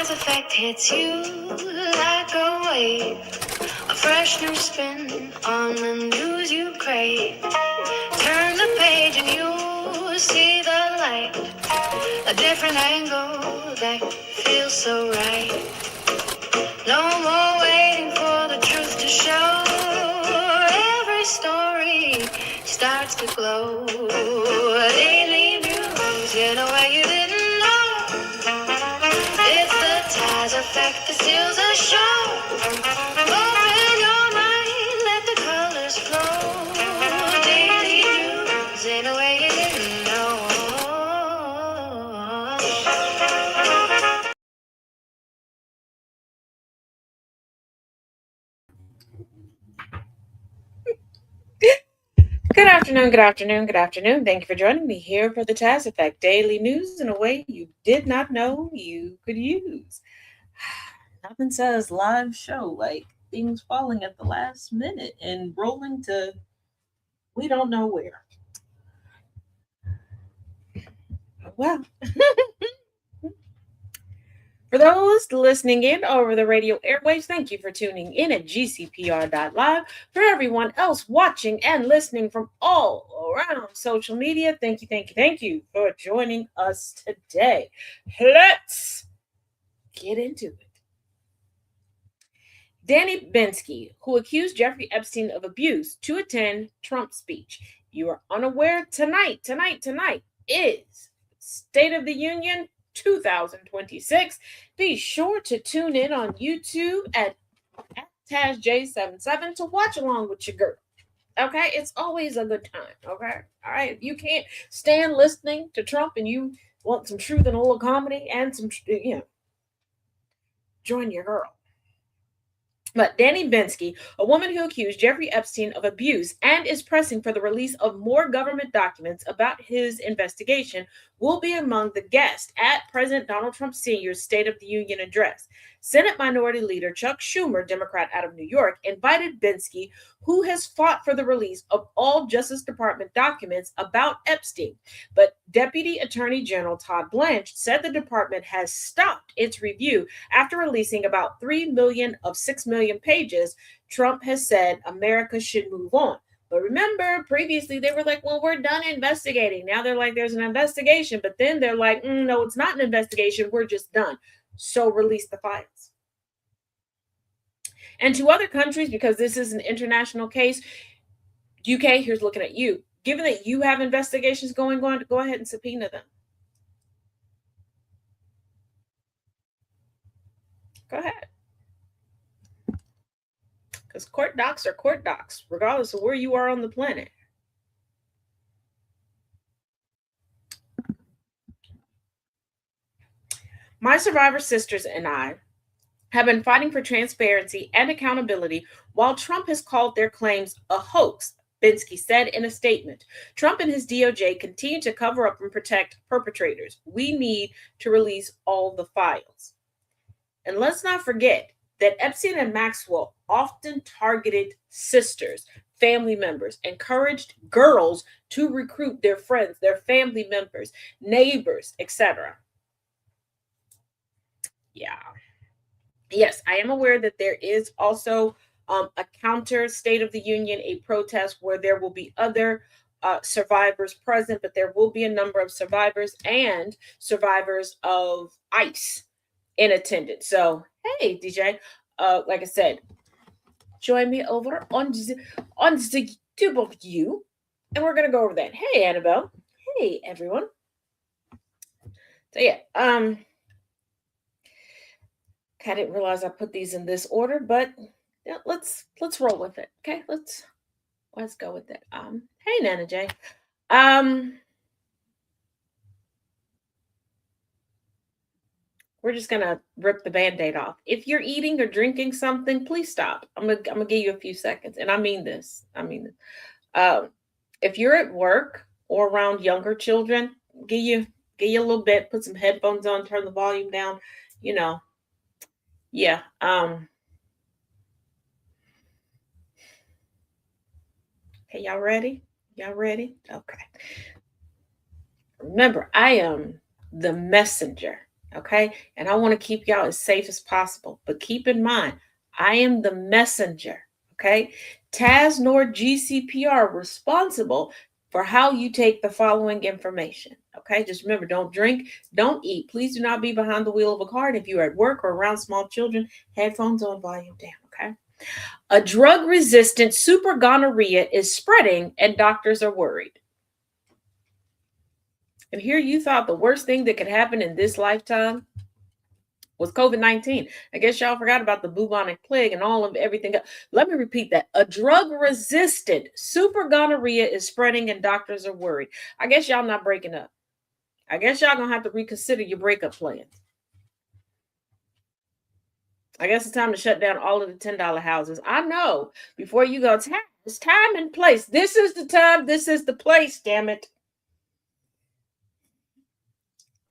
Taz Effect hits you like a wave, a fresh new spin on the news you crave. Turn the page and you'll see the light, a different angle that feels so right. No more waiting for the truth to show. Every story starts to glow. Daily news in a way you didn't know. It's the Taz Effect that steals the show. Open your mind, let the colors flow. Daily news in a way you didn't know. Good afternoon, good afternoon, good afternoon. Thank you for joining me here for the Taz Effect Daily News in a way you did not know you could use. Nothing says live show like things falling at the last minute and rolling to we don't know where. Well, for those listening in over the radio airwaves, thank you for tuning in at gcpr.live. For everyone else watching and listening from all around social media, thank you for joining us today. Let's get into it. Danny Bensky, who accused Jeffrey Epstein of abuse to attend Trump's speech. You are unaware tonight is State of the Union 2026. Be sure to tune in on YouTube at TazJ77 to watch along with your girl. Okay, it's always a good time. Okay, all right. If you can't stand listening to Trump and you want some truth and a little comedy and some, join your girl. But Danny Bensky, a woman who accused Jeffrey Epstein of abuse and is pressing for the release of more government documents about his investigation, will be among the guests at President Donald Trump Sr.'s State of the Union address. Senate Minority Leader Chuck Schumer, Democrat out of New York, invited Bensky, who has fought for the release of all Justice Department documents about Epstein. But Deputy Attorney General Todd Blanche said the department has stopped its review after releasing about 3 million of 6 million pages. Trump has said America should move on. But remember, previously they were like, well, we're done investigating. Now they're like, there's an investigation. But then they're like, no, it's not an investigation. We're just done. So release the files. And to other countries, because this is an international case, UK, here's looking at you. Given that you have investigations going on, go ahead and subpoena them. Go ahead. Because court docs are court docs, regardless of where you are on the planet. My survivor sisters and I have been fighting for transparency and accountability while Trump has called their claims a hoax, Bensky said in a statement. Trump and his DOJ continue to cover up and protect perpetrators. We need to release all the files. And let's not forget that Epstein and Maxwell often targeted sisters, family members, encouraged girls to recruit their friends, their family members, neighbors, etc. Yeah. Yes, I am aware that there is also a counter State of the Union, a protest where there will be other survivors present, but there will be a number of survivors and survivors of ICE in attendance. So, hey, DJ, like I said, join me over on the YouTube of you, and we're going to go over that. Hey, Annabelle. Hey, everyone. So, yeah, I didn't realize I put these in this order, but yeah, let's roll with it. Okay, let's go with it. Hey Nana J. We're just gonna rip the band-aid off. If you're eating or drinking something, please stop. I'm gonna give you a few seconds, and I mean this. If you're at work or around younger children, give you a little bit. Put some headphones on, turn the volume down. Yeah. Okay, y'all ready? Okay. Remember, I am the messenger. Okay. And I want to keep y'all as safe as possible. But keep in mind, I am the messenger. Okay. Taz nor GCPR responsible for how you take the following information. Okay. Just remember, don't drink, don't eat. Please do not be behind the wheel of a car. And if you're at work or around small children, headphones on, volume down. Okay. A drug resistant super gonorrhea is spreading and doctors are worried. And here you thought the worst thing that could happen in this lifetime was COVID-19. I guess y'all forgot about the bubonic plague and all of everything. Let me repeat that. A drug-resistant super gonorrhea is spreading and doctors are worried. I guess y'all not breaking up. I guess y'all gonna have to reconsider your breakup plans. I guess it's time to shut down all of the $10 houses. I know. Before you go, it's time and place. This is the time. This is the place, damn it.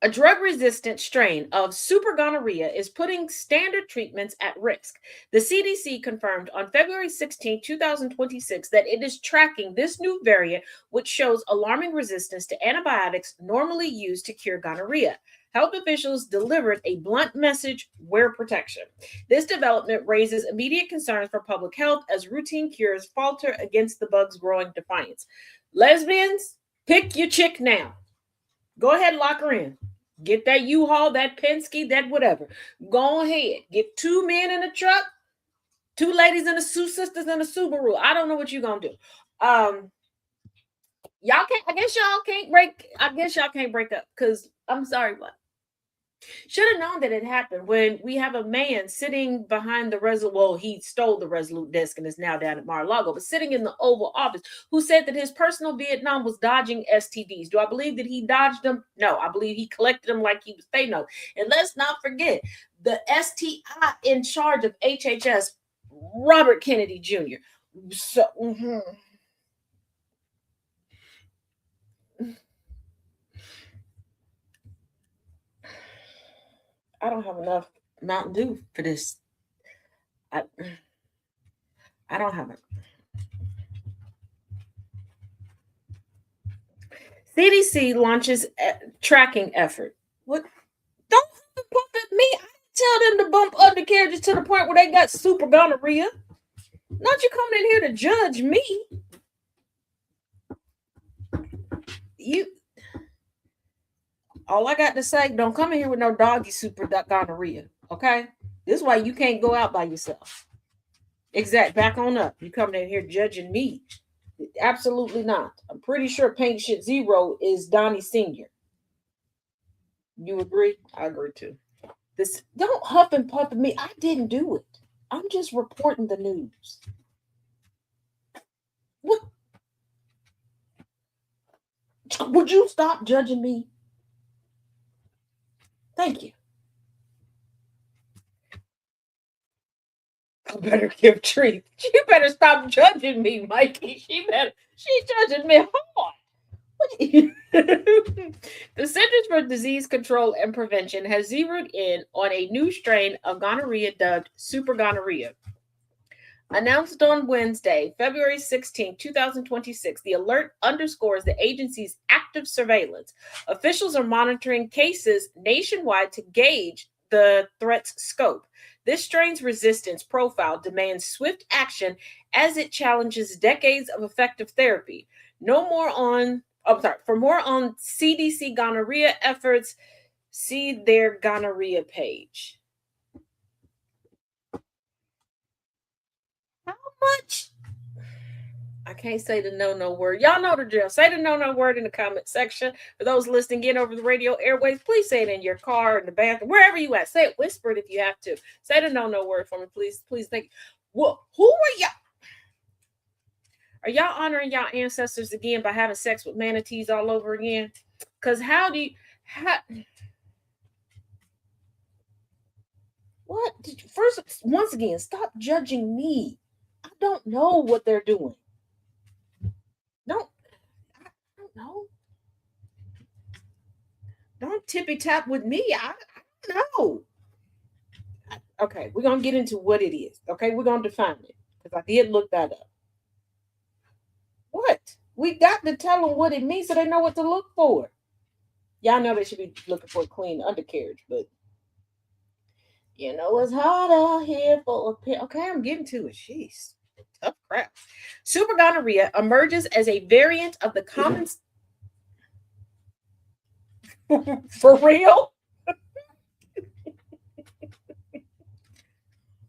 A drug-resistant strain of super gonorrhea is putting standard treatments at risk. The CDC confirmed on February 16, 2026, that it is tracking this new variant, which shows alarming resistance to antibiotics normally used to cure gonorrhea. Health officials delivered a blunt message: wear protection. This development raises immediate concerns for public health as routine cures falter against the bug's growing defiance. Lesbians, pick your chick now. Go ahead and lock her in. Get that U-Haul, that Penske, that whatever. Go ahead. Get 2 men in a truck, 2 ladies in a sisters in a Subaru. I don't know what you're gonna do. Y'all can't. I guess y'all can't break up. Cause I'm sorry, what? Should have known that it happened when we have a man sitting behind the Resolute. Well, he stole the Resolute desk and is now down at Mar-a-Lago, but sitting in the Oval Office, who said that his personal Vietnam was dodging STDs. Do I believe that he dodged them? No, I believe he collected them like he was Thanos. And let's not forget the STI in charge of HHS, Robert Kennedy Jr. So, I don't have enough Mountain Dew for this. I don't have it. CDC launches a tracking effort. What? Don't bump at me. I tell them to bump undercarriages to the point where they got super gonorrhea. Not you coming in here to judge me. You. All I got to say, don't come in here with no doggy super gonorrhea. Okay? This is why you can't go out by yourself. Exact. Back on up. You coming in here judging me. Absolutely not. I'm pretty sure Paint Shit Zero is Donnie Sr. You agree? I agree too. This don't huff and puff at me. I didn't do it. I'm just reporting the news. What? Would you stop judging me? Thank you. I better give treat. You better stop judging me, Mikey. She's judging me hard. The Centers for Disease Control and Prevention has zeroed in on a new strain of gonorrhea dubbed super gonorrhea. Announced on Wednesday, February 16, 2026, the alert underscores the agency's active surveillance. Officials are monitoring cases nationwide to gauge the threat's scope. This strain's resistance profile demands swift action as it challenges decades of effective therapy. For more on CDC gonorrhea efforts, see their gonorrhea page. How much? I can't say the no word. Y'all know the drill. Say the no word in the comment section. For those listening in over the radio airwaves, please say it in your car, in the bathroom, wherever you at. Say it whispered if you have to. Say the no word for me, please. Please think. Well, who are y'all? Are y'all honoring y'all ancestors again by having sex with manatees all over again? Because what? Once again, stop judging me. I don't know what they're doing. I don't know. Don't tippy tap with me. I don't know. Okay, we're going to get into what it is. Okay, we're going to define it because I did look that up. What? We got to tell them what it means so they know what to look for. Y'all know they should be looking for a clean undercarriage, but you know it's hard out here for a pin. Okay, I'm getting to it. Jeez, tough crap. Super gonorrhea emerges as a variant of the common. For real?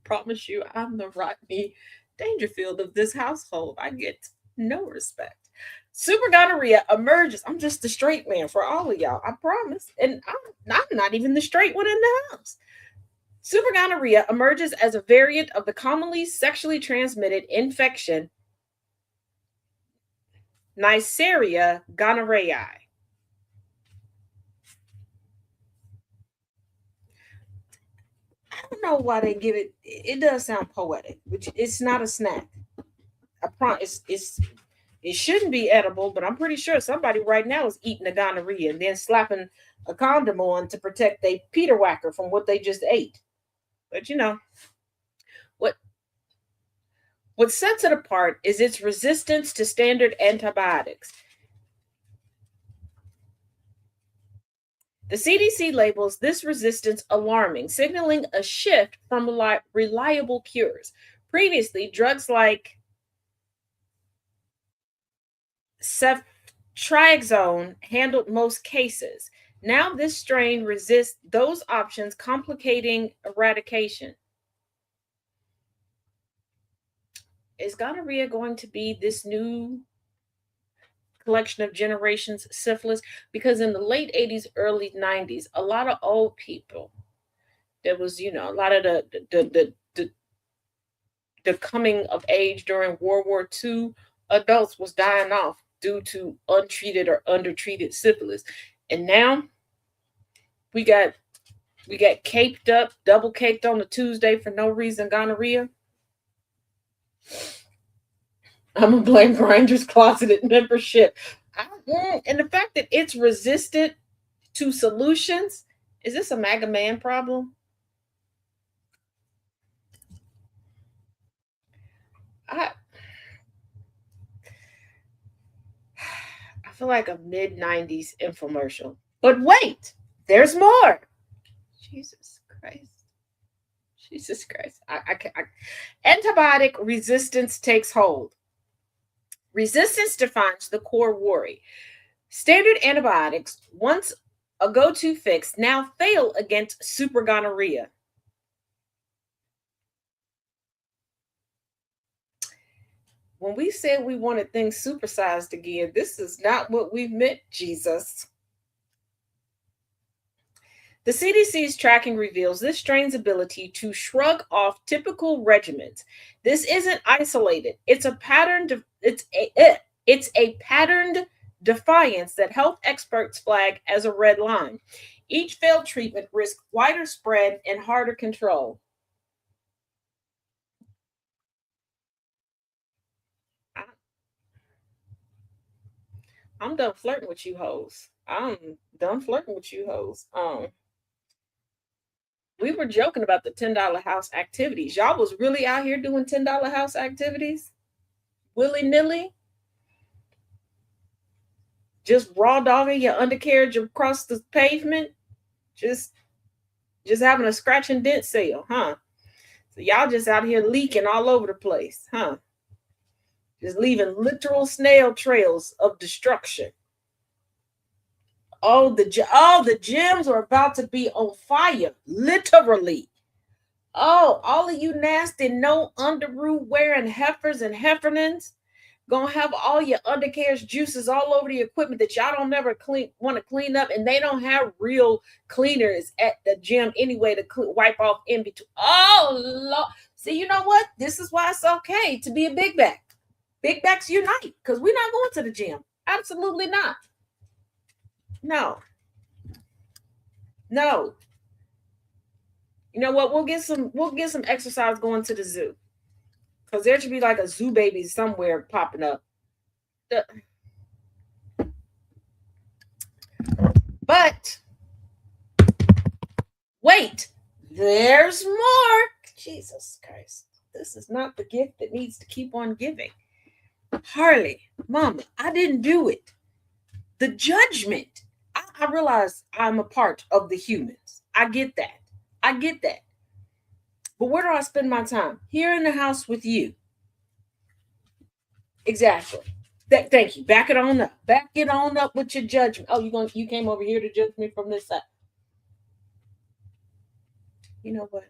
Promise you, I'm the Rodney Dangerfield of this household. I get no respect. Super gonorrhea emerges. I'm just the straight man for all of y'all. I promise. And I'm not even the straight one in the house. Super gonorrhea emerges as a variant of the commonly sexually transmitted infection Neisseria gonorrhoeae. I don't know why they give it. It does sound poetic, which it's not a snack. I promise. It shouldn't be edible, but I'm pretty sure somebody right now is eating a gonorrhea and then slapping a condom on to protect a Peter Whacker from what they just ate. But you know what? What sets it apart is its resistance to standard antibiotics. The CDC labels this resistance alarming, signaling a shift from reliable cures. Previously, drugs like ceftriaxone handled most cases. Now, this strain resists those options, complicating eradication. Is gonorrhea going to be this new collection of generations syphilis? Because in the late 80s, early 90s, a lot of old people, there was, a lot of the coming of age during World War II, adults was dying off due to untreated or undertreated syphilis. And now we got caped up, double caked on a Tuesday for no reason gonorrhea. I'm gonna blame Grindr's Closeted membership. And the fact that it's resistant to solutions, is this a MAGA man problem? I feel like a mid-90s infomercial. But wait, there's more. Jesus Christ. Jesus Christ. Antibiotic resistance takes hold. Resistance defines the core worry. Standard antibiotics, once a go-to fix, now fail against super gonorrhea. When we said we wanted things supersized again, this is not what we meant, Jesus. The CDC's tracking reveals this strain's ability to shrug off typical regimens. This isn't isolated. It's a patterned. It's a patterned defiance that health experts flag as a red line. Each failed treatment risks wider spread and harder control. I'm done flirting with you hoes. I'm done flirting with you hoes. We were joking about the $10 house activities. Y'all was really out here doing $10 house activities? Willy-nilly? Just raw dogging your undercarriage across the pavement? Just having a scratch and dent sale, huh? So y'all just out here leaking all over the place, huh? Just leaving literal snail trails of destruction. Oh, the gyms are about to be on fire, literally. Oh, all of you nasty no underoos wearing heifers and heifernins gonna have all your undercarriage juices all over the equipment that y'all don't never want to clean up, and they don't have real cleaners at the gym anyway to wipe off in between. Oh, Lord. See, you know what? This is why it's okay to be a big back. Big backs unite, because we're not going to the gym. Absolutely not. No. You know what? We'll get some exercise going to the zoo. Because there should be like a zoo baby somewhere popping up. But wait, there's more. Jesus Christ. This is not the gift that needs to keep on giving. Harley, Mama, I didn't do it. The judgment. I realize I'm a part of the humans. I get that. I get that. But where do I spend my time? Here in the house with you. Exactly. Thank you. Back it on up. Back it on up with your judgment. Oh, you came over here to judge me from this side. You know what?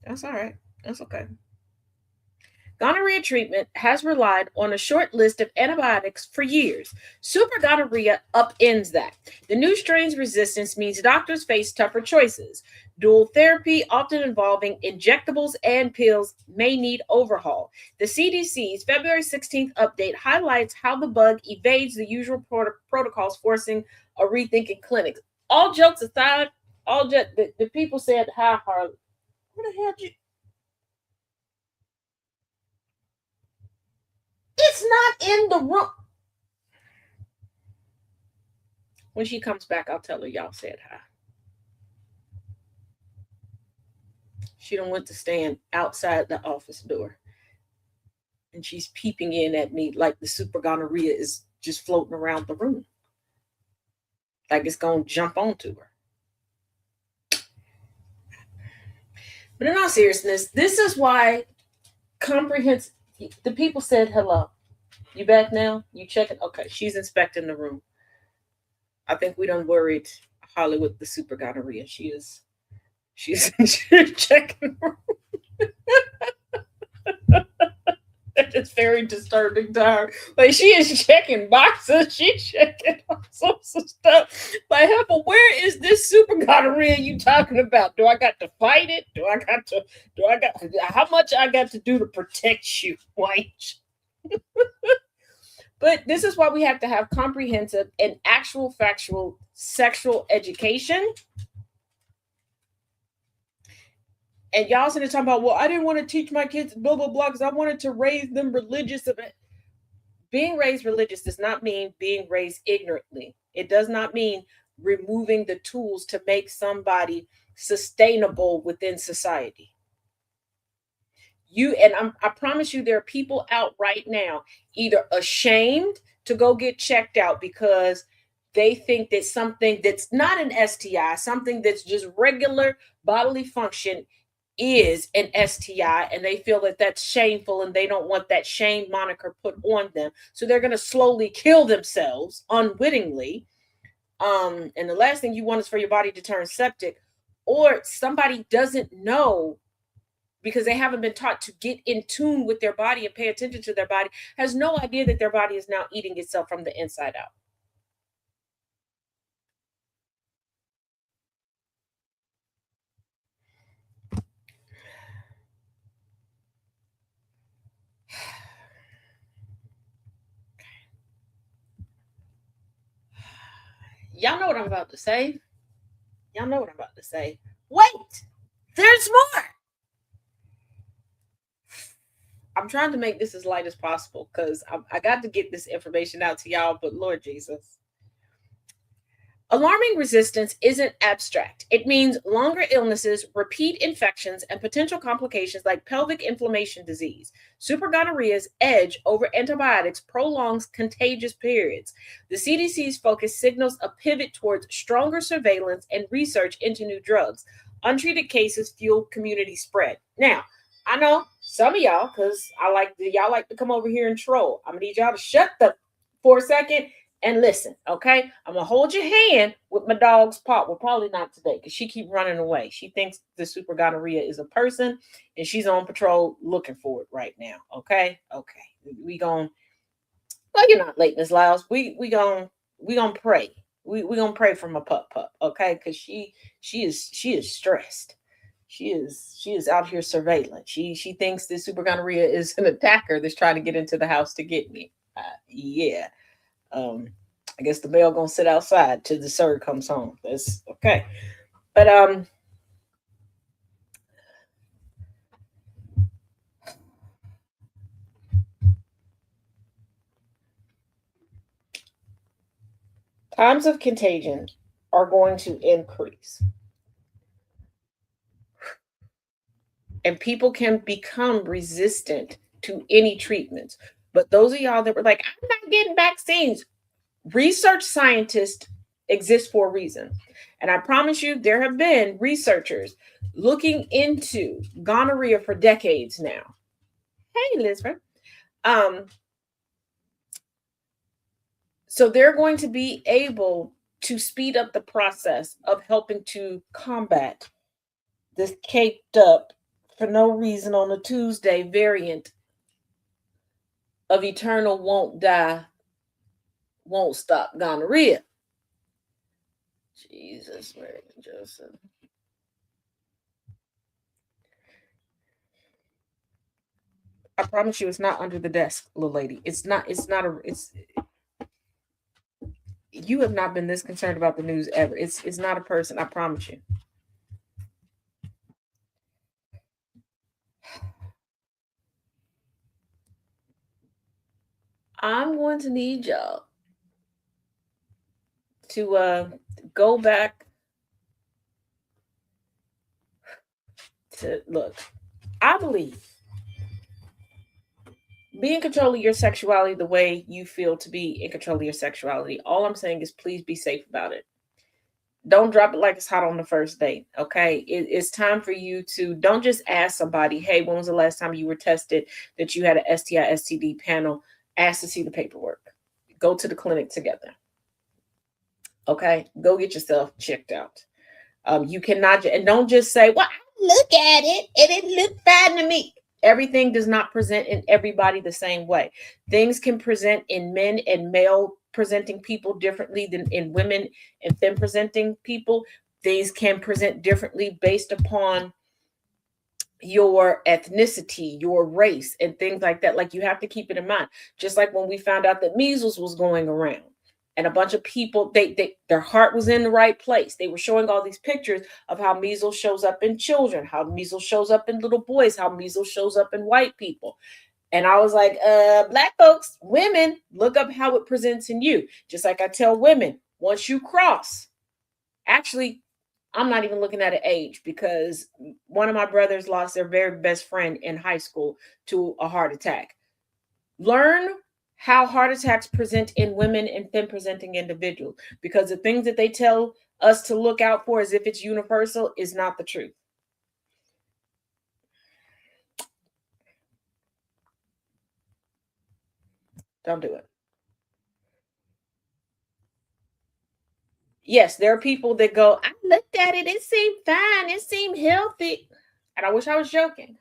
That's all right. That's okay. Gonorrhea treatment has relied on a short list of antibiotics for years. Super gonorrhea upends that. The new strain's resistance means doctors face tougher choices. Dual therapy, often involving injectables and pills, may need overhaul. The CDC's February 16th update highlights how the bug evades the usual protocols, forcing a rethink in clinics. All jokes aside, the people said, "Hi, Harley. Where the hell did you?" It's not in the room. When she comes back, I'll tell her y'all said hi. She don't want to stand outside the office door. And she's peeping in at me like the super gonorrhea is just floating around the room. Like it's gonna jump onto her. But in all seriousness, this is why comprehensive the people said hello. You back now? You checking? Okay, she's inspecting the room. I think we done worried Holly with the super gonorrhea. She's checking the room. It's very disturbing to her. Like she is checking boxes, she's checking all sorts of stuff. Like, but where is this super gonorrhea you talking about? Do I got to fight it? How much I got to do to protect you, White? But this is why we have to have comprehensive and actual factual sexual education. And y'all sitting there talking about, well, I didn't want to teach my kids blah, blah, blah, because I wanted to raise them religious. Being raised religious does not mean being raised ignorantly. It does not mean removing the tools to make somebody sustainable within society. I promise you, there are people out right now either ashamed to go get checked out because they think that something that's not an STI, something that's just regular bodily function, is an STI, and they feel that that's shameful and they don't want that shame moniker put on them. So they're going to slowly kill themselves unwittingly. And the last thing you want is for your body to turn septic, or somebody doesn't know because they haven't been taught to get in tune with their body and pay attention to their body, has no idea that their body is now eating itself from the inside out. Y'all know what I'm about to say. Y'all know what I'm about to say. Wait, there's more. I'm trying to make this as light as possible because I got to get this information out to y'all, but Lord Jesus. Alarming resistance isn't abstract. It means longer illnesses, repeat infections, and potential complications like pelvic inflammation disease. Supergonorrhea's edge over antibiotics prolongs contagious periods. The CDC's focus signals a pivot towards stronger surveillance and research into new drugs. Untreated cases fuel community spread. Now, I know some of y'all, because y'all like to come over here and troll. I'm gonna need y'all to shut the for a second and listen, okay? I'm gonna hold your hand with my dog's paw. Well, probably not today because she keep running away. She thinks the super gonorrhea is a person, and she's on patrol looking for it right now. Okay, okay. We gon' well, you're not late, Miss Lyles. We gonna pray. We gonna pray for my pup, okay? Because she is stressed. She is out here surveilling. She thinks this super gonorrhea is an attacker that's trying to get into the house to get me. Yeah. I guess the bell gonna sit outside till the sir comes home. That's okay. But times of contagion are going to increase. And people can become resistant to any treatments. But those of y'all that were like, I'm not getting vaccines, Research scientists exist for a reason. And I promise you, there have been researchers looking into gonorrhea for decades now. Hey, Elizabeth. Um, so they're going to be able to speed up the process of helping to combat this caked up for no reason on a Tuesday variant of eternal won't die, won't stop gonorrhea. Jesus, Mary, Joseph. I promise you, it's not under the desk, little lady. It's not. It's not a. It's. You have not been this concerned about the news ever. It's not a person. I promise you. I'm going to need y'all to go back to look. I believe be in control of your sexuality the way you feel to be in control of your sexuality. All I'm saying is please be safe about it. Don't drop it like it's hot on the first date. Okay. It's time for you to don't just ask somebody, hey, when was the last time you were tested that you had an STI STD panel? Ask to see the paperwork. Go to the clinic together. Okay. Go get yourself checked out. You cannot, and don't just say, well, look at it and it looked fine to me. Everything does not present in everybody the same way. Things can present in men and male presenting people differently than in women and femme presenting people. Things can present differently based upon your ethnicity, your race, and things like that. Like, you have to keep it in mind. Just like when we found out that measles was going around, and a bunch of people, their heart was in the right place. They were showing all these pictures of how measles shows up in children, how measles shows up in little boys, how measles shows up in white people. And I was like, black folks, women, look up how it presents in you. Just like I tell women, once you cross, actually, I'm not even looking at an age, because one of my brothers lost their very best friend in high school to a heart attack. Learn how heart attacks present in women and femme presenting individuals, because the things that they tell us to look out for as if it's universal is not the truth. Don't do it. Yes, there are people that go, I looked at it, it seemed fine, it seemed healthy. And I wish I was joking.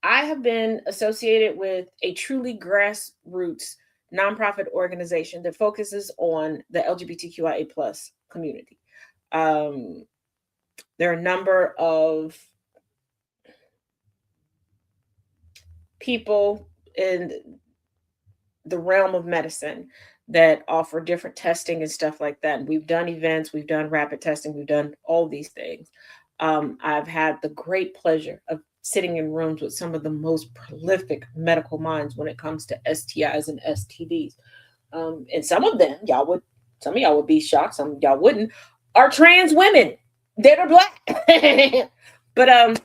I have been associated with a truly grassroots nonprofit organization that focuses on the LGBTQIA plus community. There are a number of people in the realm of medicine that offer different testing and stuff like that. And we've done events, we've done rapid testing, we've done all these things. I've had the great pleasure of sitting in rooms with some of the most prolific medical minds when it comes to STIs and STDs. And some of them, some of y'all would be shocked, some of y'all wouldn't, are trans women that are black. But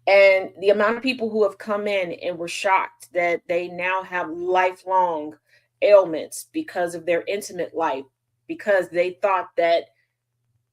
and the amount of people who have come in and were shocked that they now have lifelong ailments because of their intimate life, because they thought that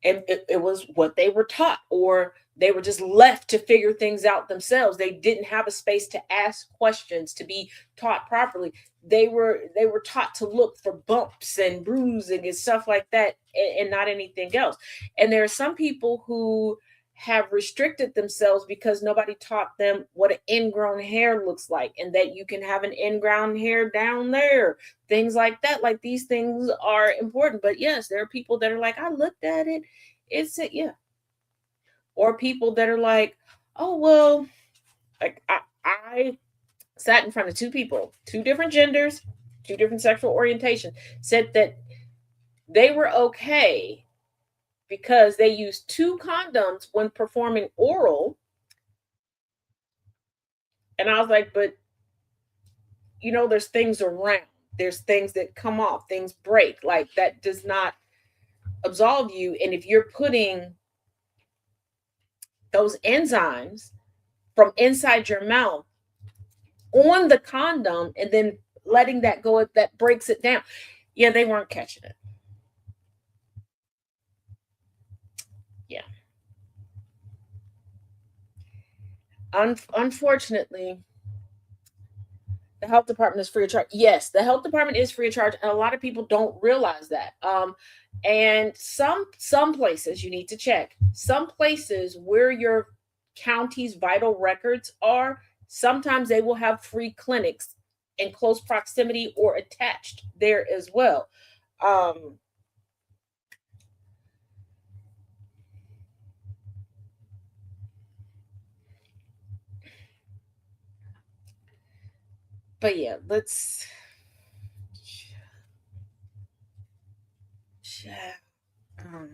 it was what they were taught, or they were just left to figure things out themselves. They didn't have a space to ask questions, to be taught properly. They were taught to look for bumps and bruising and stuff like that, and not anything else. And there are some people who have restricted themselves because nobody taught them what an ingrown hair looks like, and that you can have an ingrown hair down there, things like that. Like, these things are important. But yes, there are people that are like, I looked at it, it's it, yeah. Or people that are like, oh well, like I sat in front of two people, two different genders, two different sexual orientations, said that they were okay because they used two condoms when performing oral. And I was like, but there's things around, there's things that come off, things break. Like, that does not absolve you. And if you're putting those enzymes from inside your mouth on the condom and then letting that go, that breaks it down. Yeah, they weren't catching it. Yeah. Unfortunately, the health department is free of charge. Yes, the health department is free of charge, and a lot of people don't realize that. And some places you need to check. Some places where your county's vital records are, sometimes they will have free clinics in close proximity or attached there as well. Um, but yeah, let's. Um,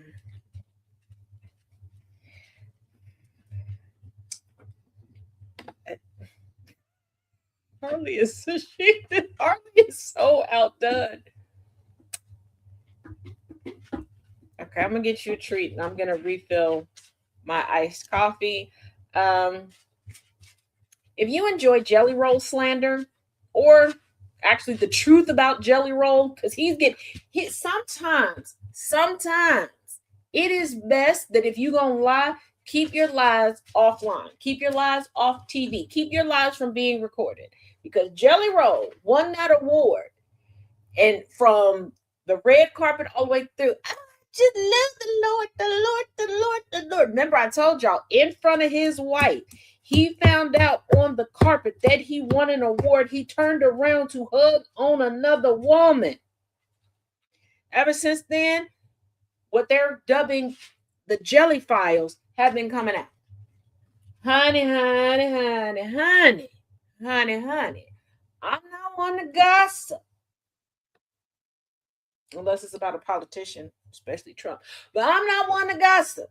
Harley is Harley is so outdone. Okay, I'm gonna get you a treat, and I'm gonna refill my iced coffee. Um, if you enjoy Jelly Roll slander, or actually the truth about Jelly Roll, because he's getting hit sometimes it is best that if you gonna lie, keep your lies offline, keep your lies off TV, keep your lies from being recorded, because Jelly Roll won that award, and from the red carpet all the way through, I just love the Lord, the Lord, the Lord, the Lord. Remember, I told y'all, in front of his wife, he found out on the carpet that he won an award. He turned around to hug on another woman. Ever since then, what they're dubbing the Jelly Files have been coming out. Honey, honey, honey, honey, honey, honey. I'm not one to gossip. Unless it's about a politician, especially Trump. But I'm not one to gossip.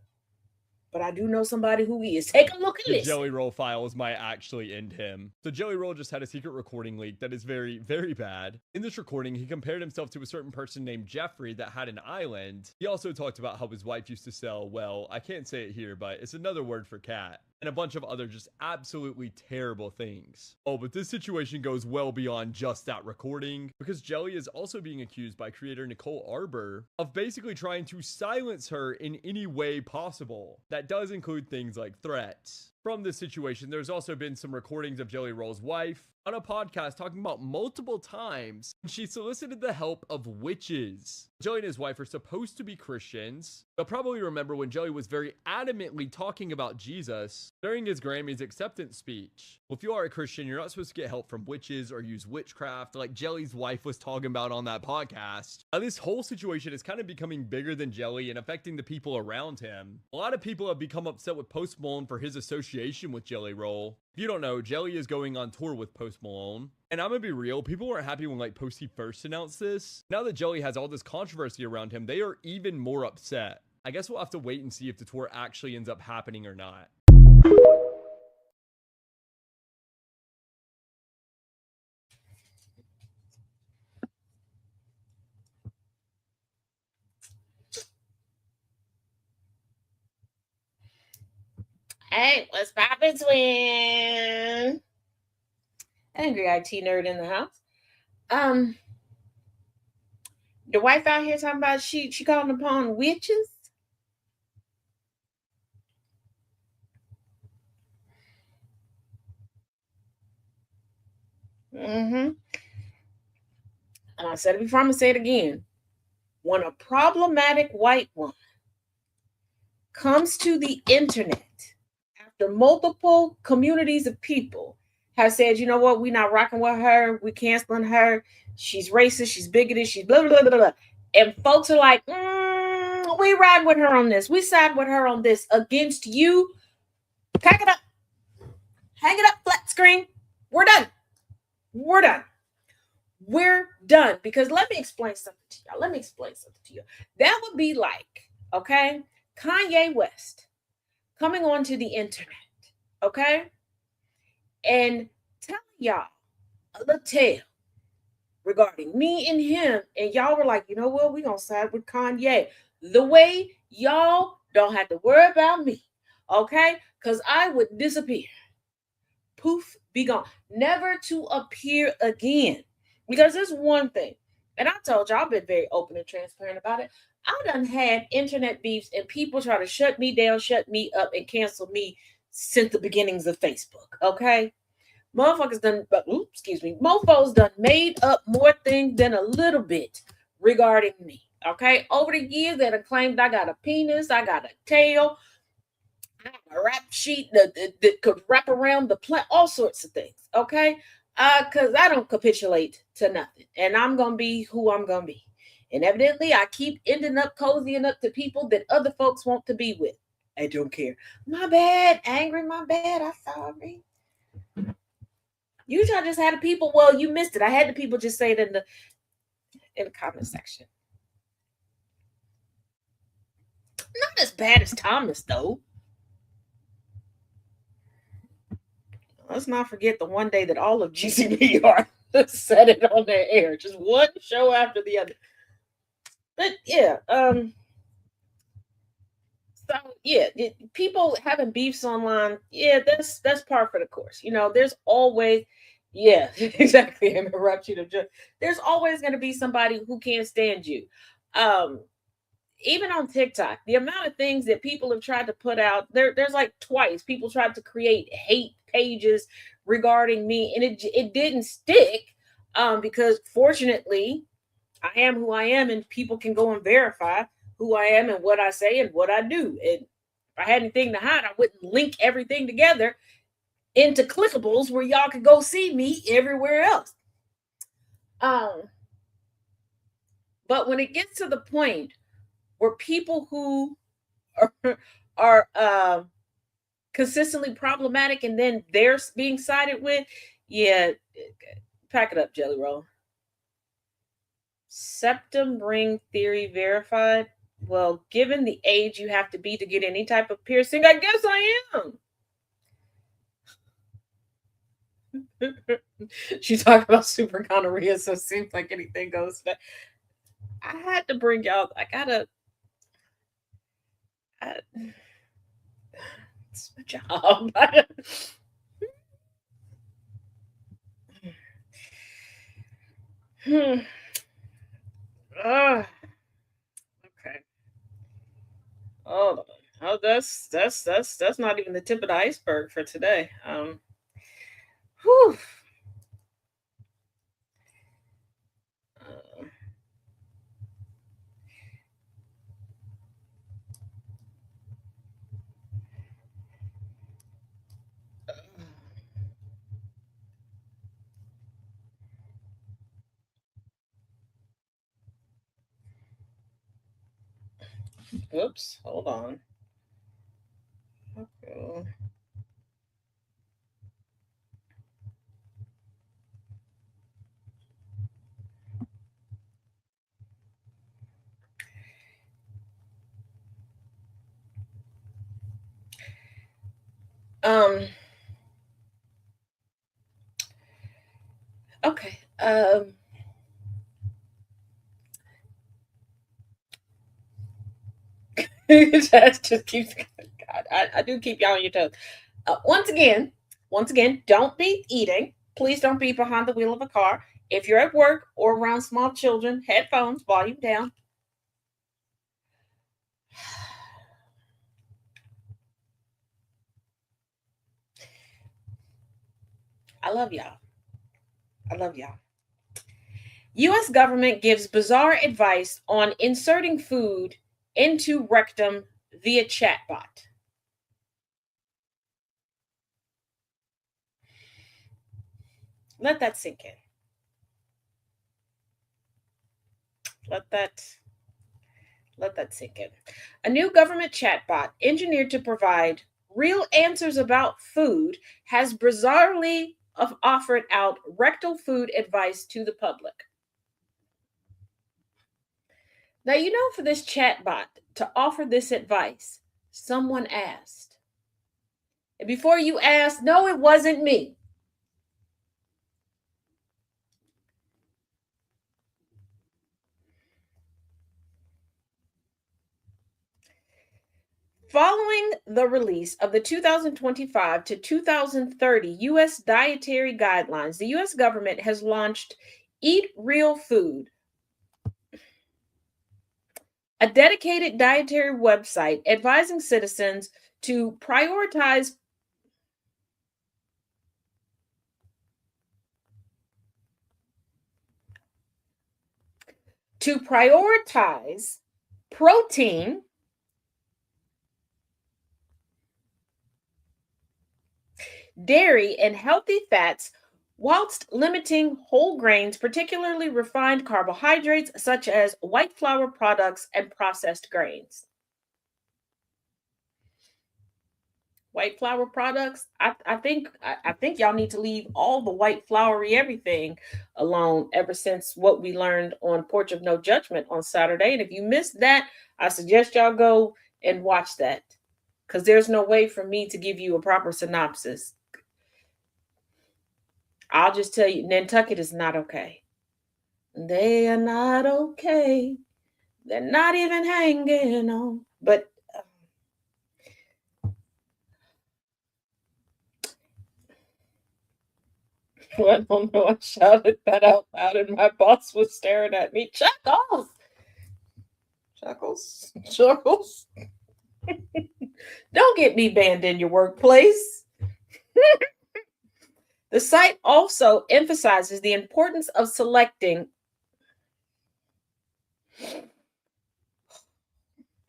But I do know somebody who is. Take a look at this. The Jelly Roll files might actually end him. So Jelly Roll just had a secret recording leak that is very, very bad. In this recording, he compared himself to a certain person named Jeffrey that had an island. He also talked about how his wife used to sell, well, I can't say it here, but it's another word for cat, and a bunch of other just absolutely terrible things. Oh, but this situation goes well beyond just that recording, because Jelly is also being accused by creator Nicole Arbor of basically trying to silence her in any way possible. That does include things like threats. From this situation, there's also been some recordings of Jelly Roll's wife on a podcast talking about multiple times she solicited the help of witches. Jelly and his wife are supposed to be Christians. You'll probably remember when Jelly was very adamantly talking about Jesus during his Grammys acceptance speech. Well, if you are a Christian, you're not supposed to get help from witches or use witchcraft like Jelly's wife was talking about on that podcast. Now, this whole situation is kind of becoming bigger than Jelly and affecting the people around him. A lot of people have become upset with Post Malone for his association with Jelly Roll. If you don't know, Jelly is going on tour with Post Malone. And I'm gonna be real, people weren't happy when like Posty first announced this. Now that Jelly has all this controversy around him, they are even more upset. I guess we'll have to wait and see if the tour actually ends up happening or not. Hey, what's poppin', twin? Angry IT nerd in the house. The wife out here talking about she calling upon witches. Mm-hmm. And I said it before, I'm gonna say it again. When a problematic white woman comes to the internet after multiple communities of people have said, you know what, we're not rocking with her, we're canceling her, she's racist, she's bigoted, she's blah, blah, blah, blah. And folks are like, we ride with her on this, we side with her on this against you. Pack it up, hang it up, flat screen. We're done. We're done. We're done. Because let me explain something to y'all. That would be like, okay, Kanye West coming onto the internet, okay, and telling y'all a little tale regarding me and him, and y'all were like, you know what, we gonna side with Kanye. The way y'all don't have to worry about me, okay, because I would disappear. Poof, be gone, never to appear again. Because there's one thing, and I told you I've been very open and transparent about it. I done had internet beefs and people try to shut me down, shut me up, and cancel me since the beginnings of Facebook. Okay, motherfuckers done, excuse me, mofos done made up more things than a little bit regarding me. Okay, over the years that I claimed I got a penis, I got a tail, I got a rap sheet that could wrap around the plant, all sorts of things. Okay, because I don't capitulate to nothing, and I'm gonna be who I'm gonna be. And evidently, I keep ending up cozying up to people that other folks want to be with. I don't care. My bad, angry. My bad. I'm sorry. Usually I just had the people, well, you missed it. I had the people just say it in the comment section. Not as bad as Thomas, though. Let's not forget the one day that all of GCBR said it on their air. Just one show after the other. But yeah, so yeah, people having beefs online, yeah, that's par for the course. You know, there's always, yeah, exactly. Interrupt you to just. There's always going to be somebody who can't stand you. Um, Even on TikTok, the amount of things that people have tried to put out there's like twice people tried to create hate pages regarding me, and it didn't stick. Because fortunately, I am who I am, and people can go and verify who I am and what I say and what I do. And if I had anything to hide, I wouldn't link everything together into clickables where y'all could go see me everywhere else. Um, but when it gets to the point where people who are consistently problematic and then they're being sided with, yeah, pack it up, Jelly Roll. Septum ring theory verified. Well, given the age you have to be to get any type of piercing, I guess I am. She talked about super gonorrhea, so it seems like anything goes. I had to bring y'all. I gotta. It's my job. Okay. Oh, oh, that's not even the tip of the iceberg for today. Whew. Uh, Oops, hold on. Okay. Um. Okay. That just keeps. God, I do keep y'all on your toes. Once again, don't be eating. Please don't be behind the wheel of a car. If you're at work or around small children, headphones, volume down. I love y'all. I love y'all. U.S. government gives bizarre advice on inserting food into rectum via chatbot. Let that sink in. Let that sink in. A new government chatbot engineered to provide real answers about food has bizarrely offered out rectal food advice to the public. Now, you know, for this chatbot to offer this advice, someone asked. And before you ask, no, it wasn't me. Following the release of the 2025 to 2030 U.S. dietary guidelines, the U.S. government has launched Eat Real Food, a dedicated dietary website advising citizens to prioritize protein, dairy, and healthy fats whilst limiting whole grains, particularly refined carbohydrates such as white flour products and processed grains. White flour products, I think y'all need to leave all the white floury everything alone ever since what we learned on Porch of No Judgment on Saturday. And if you missed that, I suggest y'all go and watch that, because there's no way for me to give you a proper synopsis. I'll just tell you, Nantucket is not okay. They are not okay. They're not even hanging on. But I don't know. I shouted that out loud, and my boss was staring at me. Chuckles, chuckles, chuckles. Don't get me banned in your workplace. The site also emphasizes the importance of selecting.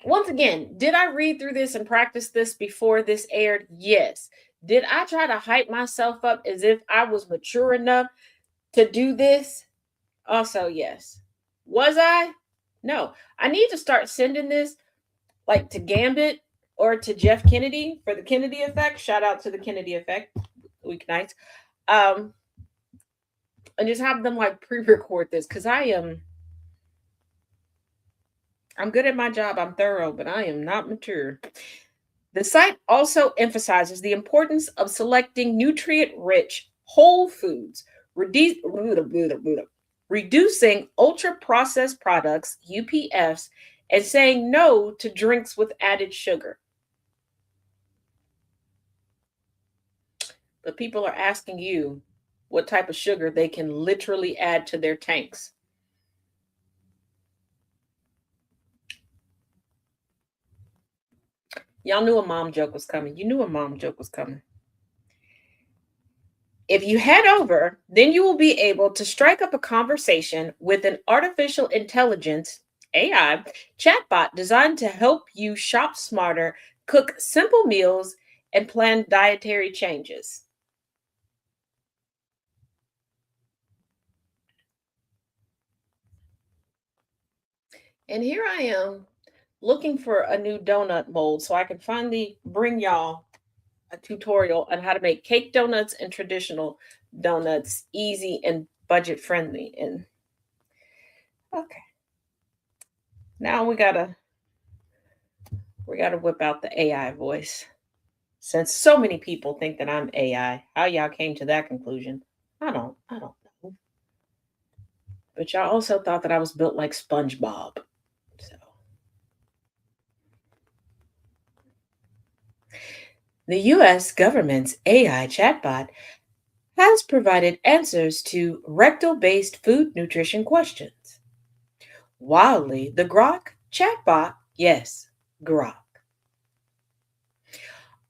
Once again, did I read through this and practice this before this aired? Yes. Did I try to hype myself up as if I was mature enough to do this? Also, yes. Was I? No. I need to start sending this like to Gambit or to Jeff Kennedy for the Kennedy Effect. Shout out to the Kennedy Effect weeknights. And just have them like pre-record this, because I'm good at my job. I'm thorough, but I am not mature. The site also emphasizes the importance of selecting nutrient-rich whole foods, reducing ultra-processed products, UPFs, and saying no to drinks with added sugar. But people are asking you what type of sugar they can literally add to their tanks. Y'all knew a mom joke was coming. You knew a mom joke was coming. If you head over, then you will be able to strike up a conversation with an artificial intelligence AI chatbot designed to help you shop smarter, cook simple meals, and plan dietary changes. And here I am looking for a new donut mold so I can finally bring y'all a tutorial on how to make cake donuts and traditional donuts easy and budget friendly. And okay, now we gotta whip out the AI voice. Since so many people think that I'm AI, how y'all came to that conclusion, I don't know. But y'all also thought that I was built like SpongeBob. So the US government's AI chatbot has provided answers to rectal-based food nutrition questions. Wildly, the Grok chatbot, yes, Grok,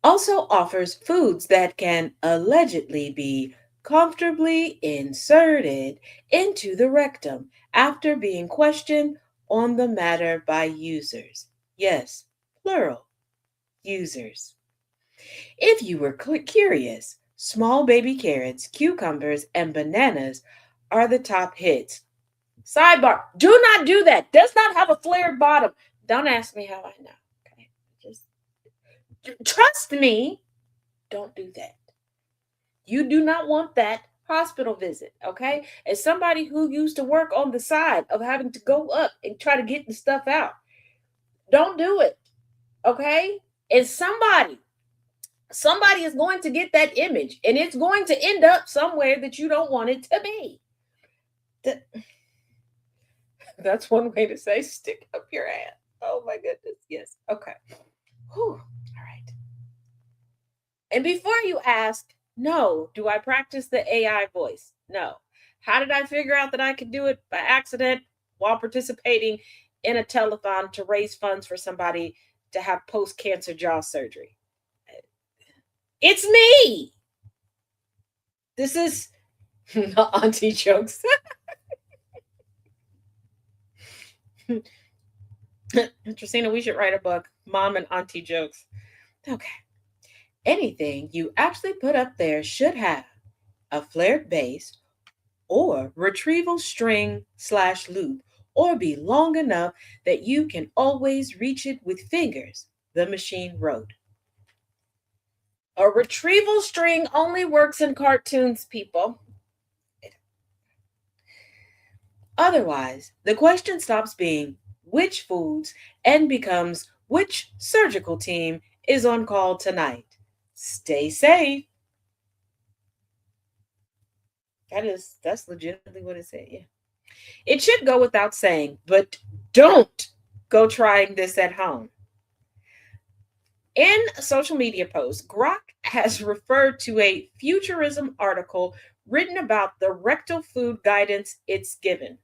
also offers foods that can allegedly be comfortably inserted into the rectum after being questioned on the matter by users. Yes, plural, users. If you were curious, small baby carrots, cucumbers, and bananas are the top hits. Sidebar, do not do that. Does not have a flared bottom. Don't ask me how I know. Okay. Just trust me. Don't do that. You do not want that hospital visit. Okay. As somebody who used to work on the side of having to go up and try to get the stuff out, don't do it. Okay. And somebody is going to get that image, and it's going to end up somewhere that you don't want it to be. That's one way to say stick up your ass. Oh my goodness. Yes. Okay. Whew. All right. And before you ask, no, do I practice the AI voice? No. How did I figure out that I could do it? By accident while participating in a telethon to raise funds for somebody to have post cancer jaw surgery. It's me. This is auntie jokes. Tristina, we should write a book, Mom and Auntie Jokes. Okay. Anything you actually put up there should have a flared base or retrieval string/loop, or be long enough that you can always reach it with fingers, the machine wrote. A retrieval string only works in cartoons, people. Otherwise, the question stops being which foods and becomes which surgical team is on call tonight. Stay safe. That's legitimately what it said. Yeah. It should go without saying, but don't go trying this at home. In a social media post, Grok has referred to a Futurism article written about the rectal food guidance it's given.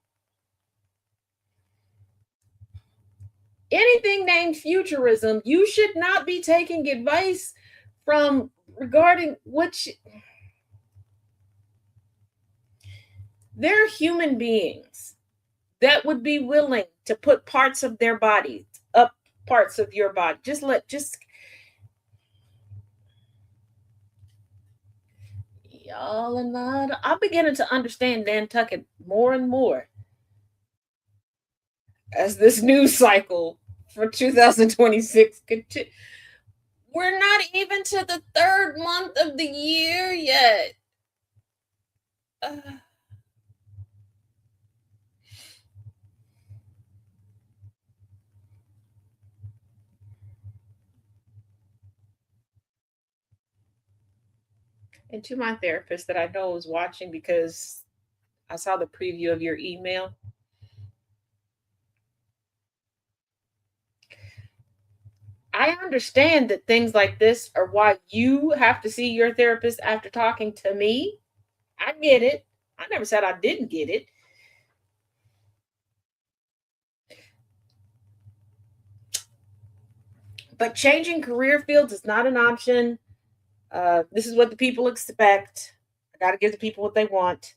Anything named Futurism, you should not be taking advice from regarding which they're human beings that would be willing to put parts of their body up parts of your body. Just y'all and I'm beginning to understand Nantucket more and more as this news cycle for 2026 continues. We're not even to the third month of the year yet. And to my therapist that I know is watching because I saw the preview of your email. I understand that things like this are why you have to see your therapist after talking to me. I get it. I never said I didn't get it. But changing career fields is not an option. This is what the people expect. I got to give the people what they want.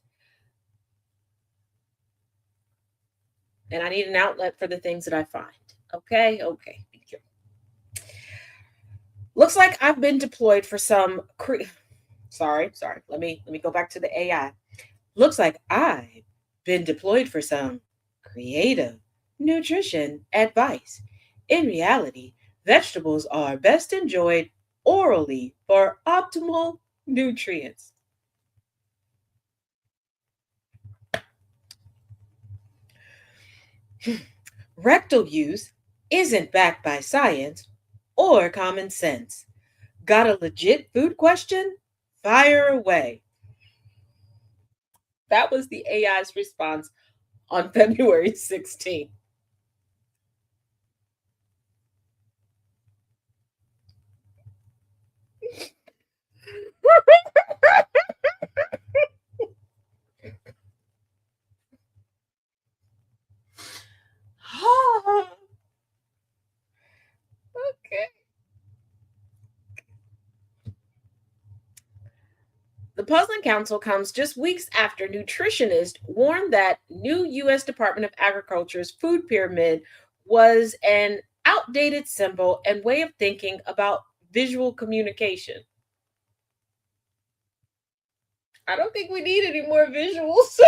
And I need an outlet for the things that I find. Okay. Thank you. Looks like I've been deployed for some. Sorry. Let me go back to the AI. Looks like I've been deployed for some creative nutrition advice. In reality, vegetables are best enjoyed orally for optimal nutrients. Rectal use isn't backed by science or common sense. Got a legit food question? Fire away. That was the AI's response on February 16th. Okay. The puzzling counsel comes just weeks after nutritionists warned that new U.S. Department of Agriculture's food pyramid was an outdated symbol and way of thinking about visual communication. I don't think we need any more visuals.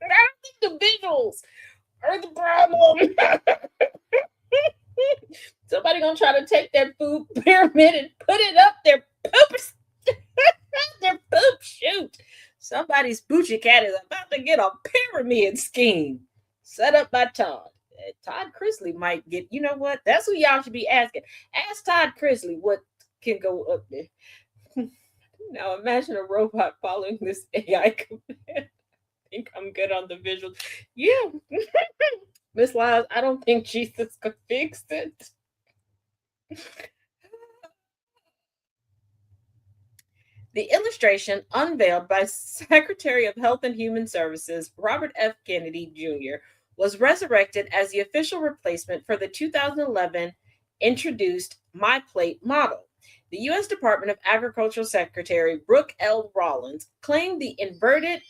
I don't think the visuals are the problem. Somebody gonna try to take that food pyramid and put it up their poop, their poop chute. Somebody's Boochie Cat is about to get a pyramid scheme set up by Todd. Todd Chrisley might get. You know what? That's who y'all should be asking. Ask Todd Chrisley what can go up there. Now imagine a robot following this AI command. I think I'm good on the visuals. Yeah. Miss Lyles, I don't think Jesus could fix it. The illustration, unveiled by Secretary of Health and Human Services Robert F. Kennedy Jr., was resurrected as the official replacement for the 2011 introduced My Plate model. The U.S. Department of Agriculture Secretary Brooke L. Rollins claimed the inverted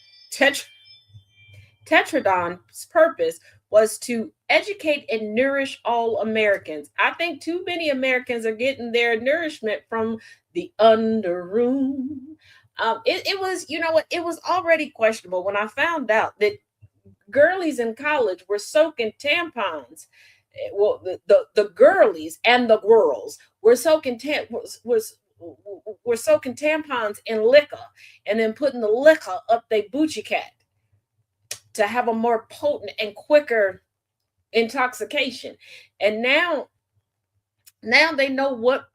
Tetradon's purpose was to educate and nourish all Americans. I think too many Americans are getting their nourishment from the underroom. It was, you know what, it was already questionable when I found out that girlies in college were soaking tampons. Well, the girlies and the girls were soaking were soaking tampons in liquor and then putting the liquor up their boochie cat to have a more potent and quicker intoxication. And now they know what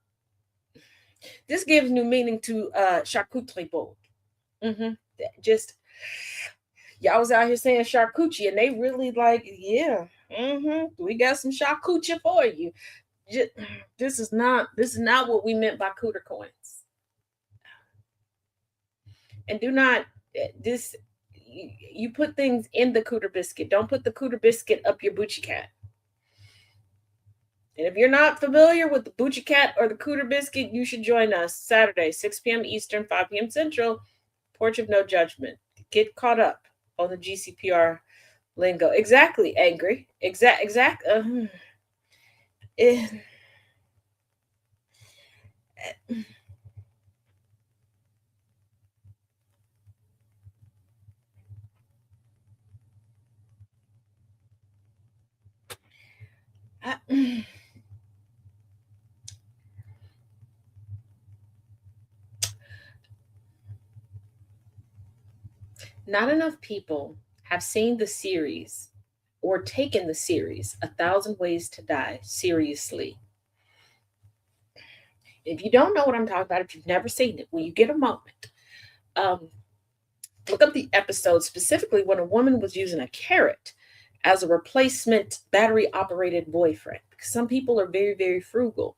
this gives new meaning to charcuterie board. Just y'all was out here saying charcuterie, and they really like, yeah, we got some charcuterie for you. Just, this is not what we meant by cooter coins. And do not this you put things in the cooter biscuit. Don't put the cooter biscuit up your boochie cat. And if you're not familiar with the boochie cat or the cooter biscuit, you should join us Saturday, 6 p.m. Eastern, 5 p.m. Central, Porch of No Judgment. Get caught up on the GCPR lingo. Exactly, angry. Exact. Eh, I- Not enough people have seen the series or taken the series, A Thousand Ways to Die, seriously. If you don't know what I'm talking about, if you've never seen it, when you get a moment, um, look up the episode specifically when a woman was using a carrot as a replacement battery operated boyfriend. Because some people are very, very frugal.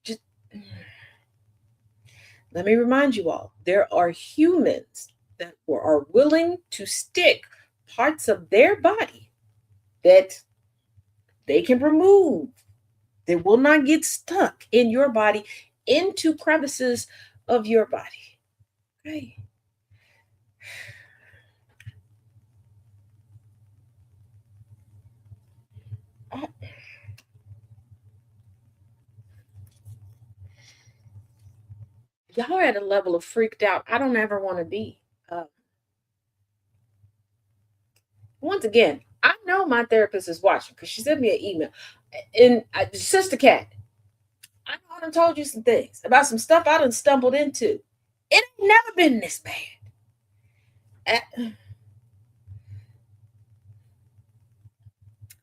Just let me remind you all, there are humans that are willing to stick parts of their body that they can remove, that will not get stuck in your body, into crevices of your body. Okay. Y'all are at a level of freaked out I don't ever want to be. Uh, Once again, I know my therapist is watching because she sent me an email. And Sister Cat, I know I done told you some things about some stuff I done stumbled into. It ain't never been this bad.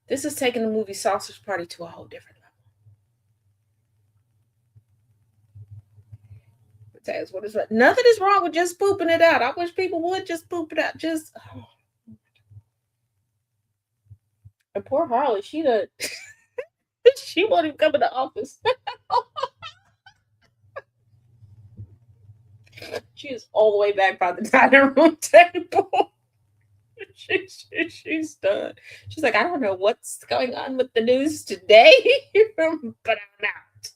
This is taking the movie Sausage Party to a whole different level. Taz, what is right? Nothing is wrong with just pooping it out. I wish people would just poop it out. And poor Harley, she done she won't even come in the office. She is all the way back by the dining room table. She's done. She's like, I don't know what's going on with the news today, but I'm out.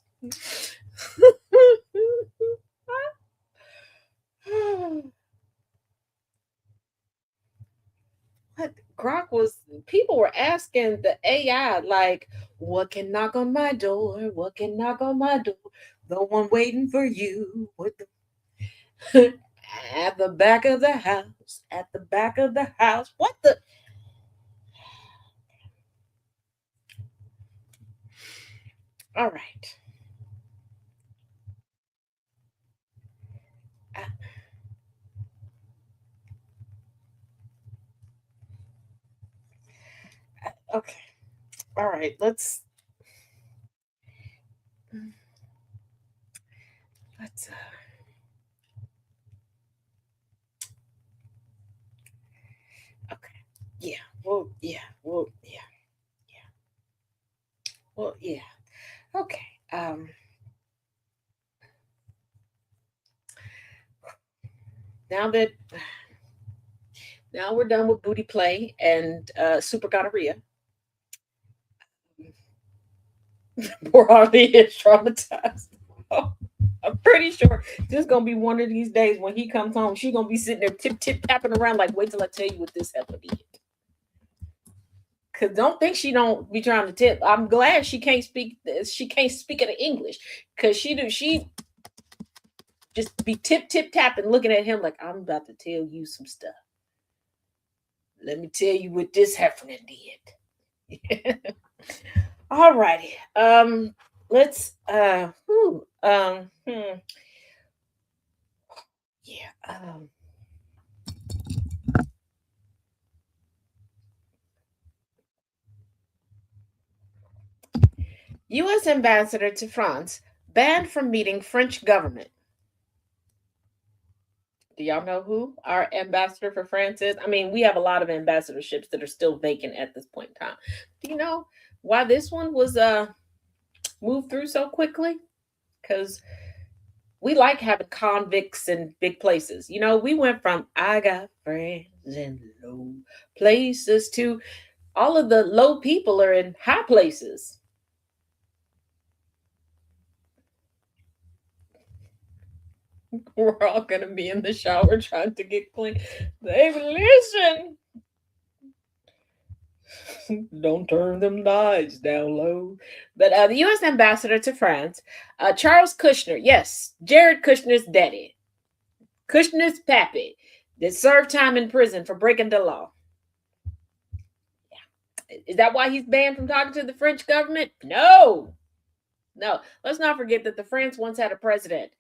What Grok was, people were asking the AI, like, what can knock on my door? What can knock on my door? The one waiting for you with the at the back of the house, at the back of the house. What the? All right. Uh, okay. All right. Let's okay. Yeah. Well, yeah. Well, yeah. Yeah. Well, yeah. Okay. Now that now we're done with booty play and super gonorrhea, poor Harley is traumatized. Oh, I'm pretty sure this is gonna be one of these days when he comes home. She's gonna be sitting there tip tapping around like, wait till I tell you what this heifer did. Cause don't think she don't be trying to tip. I'm glad she can't speak. She can't speak it in English. Cause she just be tip tapping, looking at him like I'm about to tell you some stuff. Let me tell you what this heifer did. All righty. Let's yeah. US ambassador to France banned from meeting French government. Do y'all know who our ambassador for France is? I mean, we have a lot of ambassadorships that are still vacant at this point in time. Do you know why this one was moved through so quickly? Because we like having convicts in big places. You know, we went from I got friends in low places to all of the low people are in high places. We're all gonna be in the shower trying to get clean. Baby, listen. Don't turn them lights down low. But the U.S. ambassador to France, Charles Kushner, yes, Jared Kushner's daddy, Kushner's pappy, that served time in prison for breaking the law. Yeah. Is that why he's banned from talking to the French government? No. No. Let's not forget that the France once had a president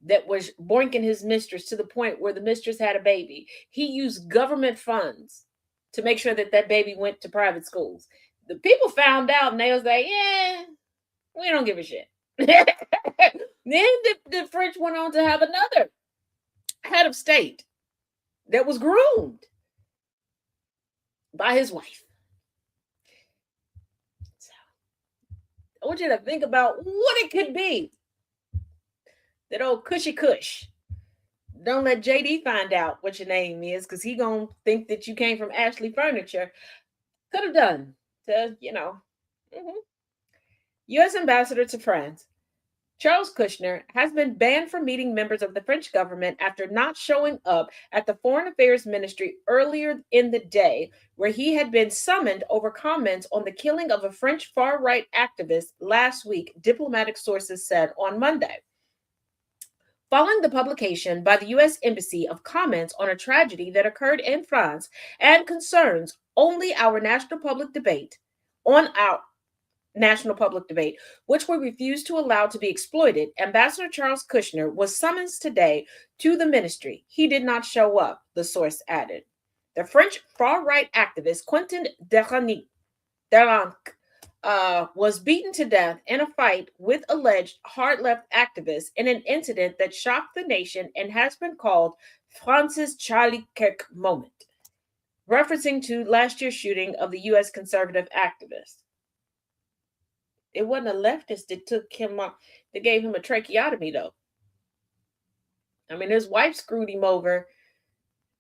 that was boinking his mistress to the point where the mistress had a baby. He used government funds to make sure that that baby went to private schools. The people found out and they was like, yeah, we don't give a shit. Then the French went on to have another head of state that was groomed by his wife. So I want you to think about what it could be. That old cushy cush. Don't let JD find out what your name is, because he gonna think that you came from Ashley Furniture. Could have done to, you know. Mm-hmm. U.S. ambassador to France, Charles Kushner, has been banned from meeting members of the French government after not showing up at the Foreign Affairs Ministry earlier in the day, where he had been summoned over comments on the killing of a French far-right activist last week, diplomatic sources said on Monday. Following the publication by the U.S. Embassy of comments on a tragedy that occurred in France and concerns only our national public debate, which we refuse to allow to be exploited, Ambassador Charles Kushner was summoned today to the ministry. He did not show up, the source added. The French far-right activist Quentin Deranque was beaten to death in a fight with alleged hard-left activists in an incident that shocked the nation and has been called France's Charlie Kirk moment, referencing to last year's shooting of the U.S. conservative activist. It wasn't a leftist that took him up, that gave him a tracheotomy, though. I mean, his wife screwed him over,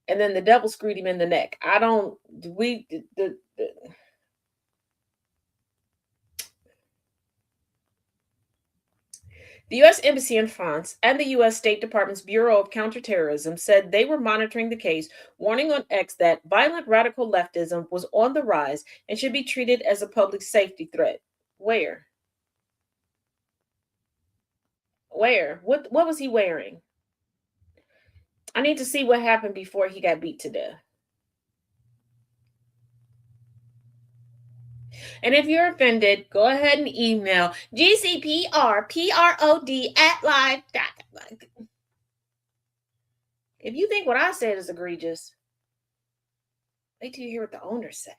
and then the devil screwed him in the neck. The U.S. Embassy in France and the U.S. State Department's Bureau of Counterterrorism said they were monitoring the case, warning on X that violent radical leftism was on the rise and should be treated as a public safety threat. Where? What was he wearing? I need to see what happened before he got beat to death. And if you're offended, go ahead and email gcprprod@live.com. If you think what I said is egregious, wait till you hear what the owners say.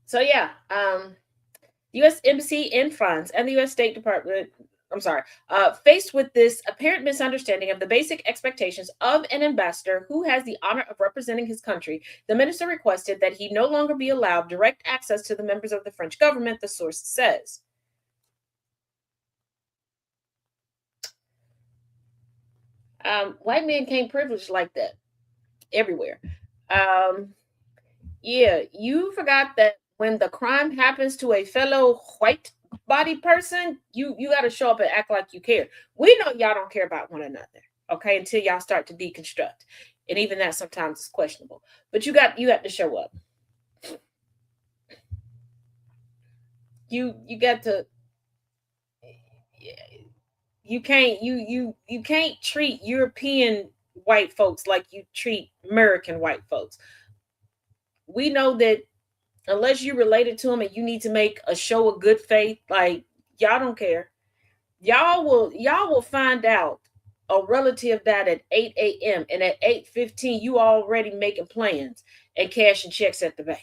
So yeah, U.S. Embassy in France and the U.S. State Department, faced with this apparent misunderstanding of the basic expectations of an ambassador who has the honor of representing his country, the minister requested that he no longer be allowed direct access to the members of the French government, the source says. White men can't privilege like that everywhere. Um, yeah, you forgot that when the crime happens to a fellow white body person, you got to show up and act like you care. We know y'all don't care about one another, okay? Until y'all start to deconstruct, and even that sometimes is questionable. But you got to show up. You got to. You can't you can't treat European white folks like you treat American white folks. We know that unless you're related to them and you need to make a show of good faith, like y'all don't care. Y'all will find out a relative died at 8 a.m. and at 8:15 you already making plans and cashing checks at the bank.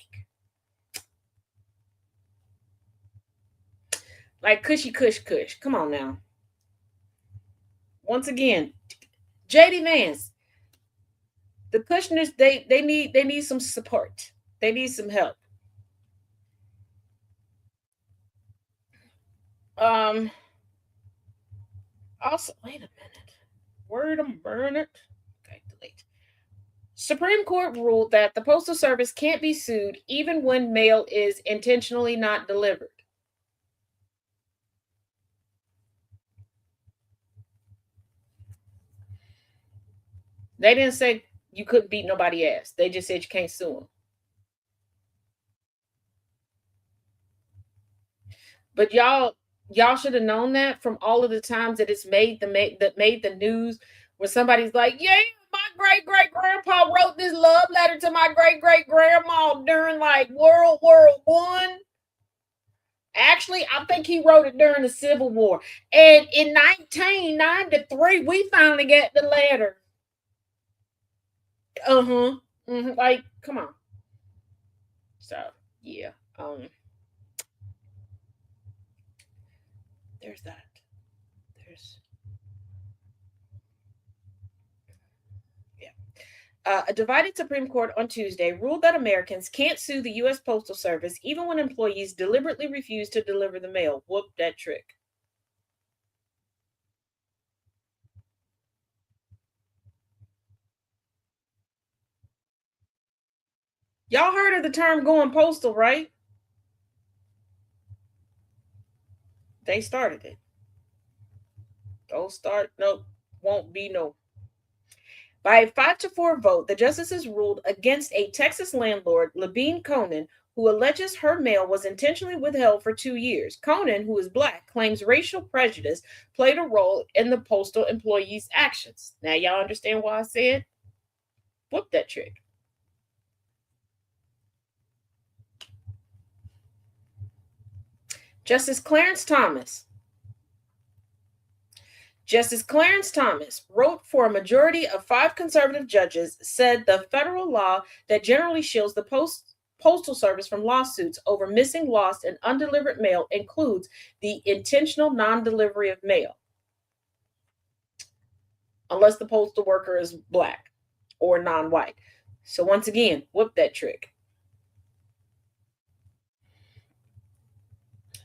Like cushy cush cush. Come on now. Once again, JD Vance, the Kushners, they need some support. They need some help. Um Also, wait a minute. Word I'm burn it. Okay, delete. Supreme Court ruled that the Postal Service can't be sued even when mail is intentionally not delivered. They didn't say you couldn't beat nobody ass. They just said you can't sue them. But y'all should have known that from all of the times that it's made the news where somebody's like, yeah, my great great grandpa wrote this love letter to my great great grandma during like World War I. Actually, I think he wrote it during the Civil War. And in 1993, we finally got the letter. Uh-huh. Like, come on. So, yeah. There's that. There's yeah. A divided Supreme Court on Tuesday ruled that Americans can't sue the U.S. Postal Service even when employees deliberately refuse to deliver the mail. Whoop that trick. Y'all heard of the term going postal, right? They started it. Don't start. No, won't be no. By a 5-4 vote, the justices ruled against a Texas landlord, Labine Conan, who alleges her mail was intentionally withheld for 2 years. Conan, who is black, claims racial prejudice played a role in the postal employee's actions. Now, y'all understand why I said, whoop that trick. Justice Clarence Thomas. Justice Clarence Thomas wrote for a majority of 5 conservative judges, said the federal law that generally shields the Postal Service from lawsuits over missing, lost, and undelivered mail includes the intentional non delivery of mail, unless the postal worker is black or non white. So, once again, whoop that trick.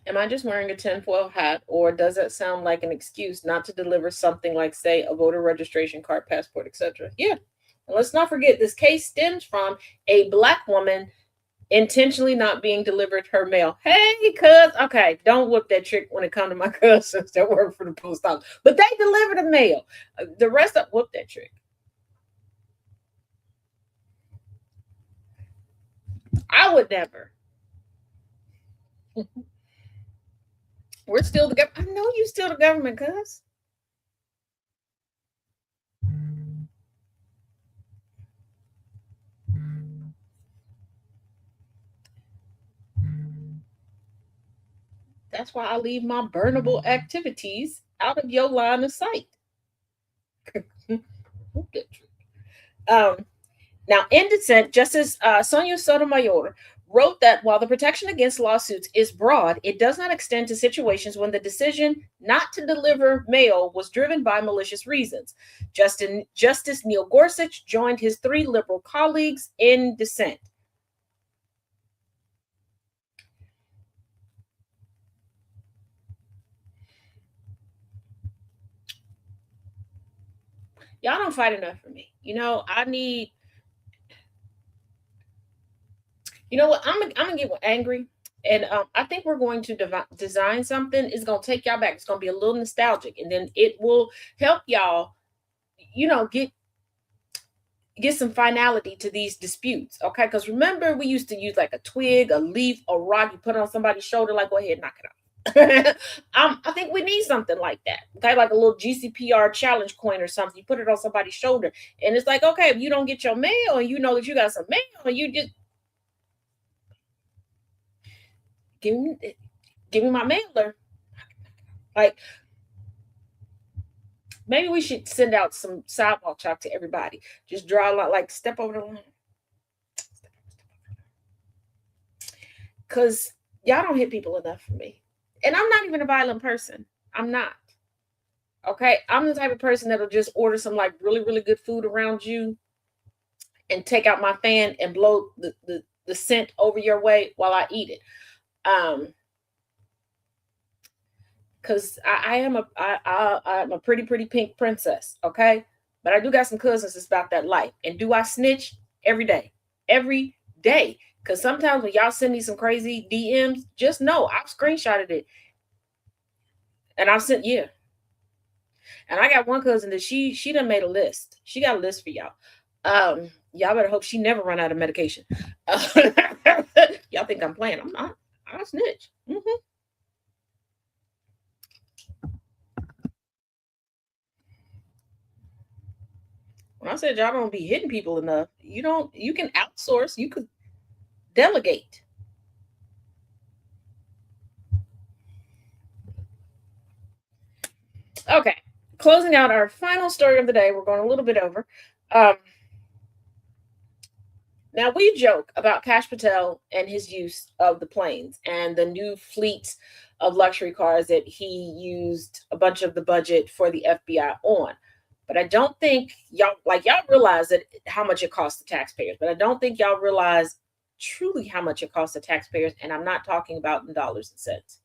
Am I just wearing a tinfoil hat, or does that sound like an excuse not to deliver something like, say, a voter registration card, passport, etc.? Yeah. And let's not forget, this case stems from a black woman intentionally not being delivered her mail. Hey, cuz, okay, don't whoop that trick when it comes to my cousins that work for the post office, but they deliver the mail. The rest of whoop that trick. I would never. We're still the government. I know you still the government, cuz. That's why I leave my burnable activities out of your line of sight. um, Now, in dissent, Justice Sonia Sotomayor wrote that while the protection against lawsuits is broad, it does not extend to situations when the decision not to deliver mail was driven by malicious reasons. Justice Neil Gorsuch joined his 3 liberal colleagues in dissent. Y'all don't fight enough for me. I need. You know what? I'm gonna get angry, and I think we're going to design something. It's gonna take y'all back. It's gonna be a little nostalgic, and then it will help y'all. Get some finality to these disputes, okay? Because remember, we used to use like a twig, a leaf, a rock. You put it on somebody's shoulder, like, go ahead, knock it off. I think we need something like that, okay? Like a little GCPR challenge coin or something. You put it on somebody's shoulder, and it's like, okay, if you don't get your mail, and you know that you got some mail, and you just give me my mailer. Like, maybe we should send out some sidewalk chalk to everybody. Just draw a lot, like step over the line. Because y'all don't hit people enough for me. And I'm not even a violent person. I'm not. Okay. I'm the type of person that'll just order some like really, really good food around you and take out my fan and blow the scent over your way while I eat it. Because I'm a pretty pink princess, okay? But I do got some cousins that's about that life. And do I snitch? Every day. Every day. Because sometimes when y'all send me some crazy DMs, just know I've screenshotted it. And I've sent, yeah. And I got one cousin that she done made a list. She got a list for y'all. Y'all better hope she never run out of medication. Y'all think I'm playing. I'm not. I'll snitch. Mm-hmm. When I said y'all don't be hitting people enough, you can outsource, you could delegate. Okay. Closing out our final story of the day. We're going a little bit over. Now we joke about Kash Patel and his use of the planes and the new fleets of luxury cars that he used a bunch of the budget for the FBI on. But I don't think y'all realize that how much it costs the taxpayers. But I don't think y'all realize truly how much it costs the taxpayers. And I'm not talking about in dollars and cents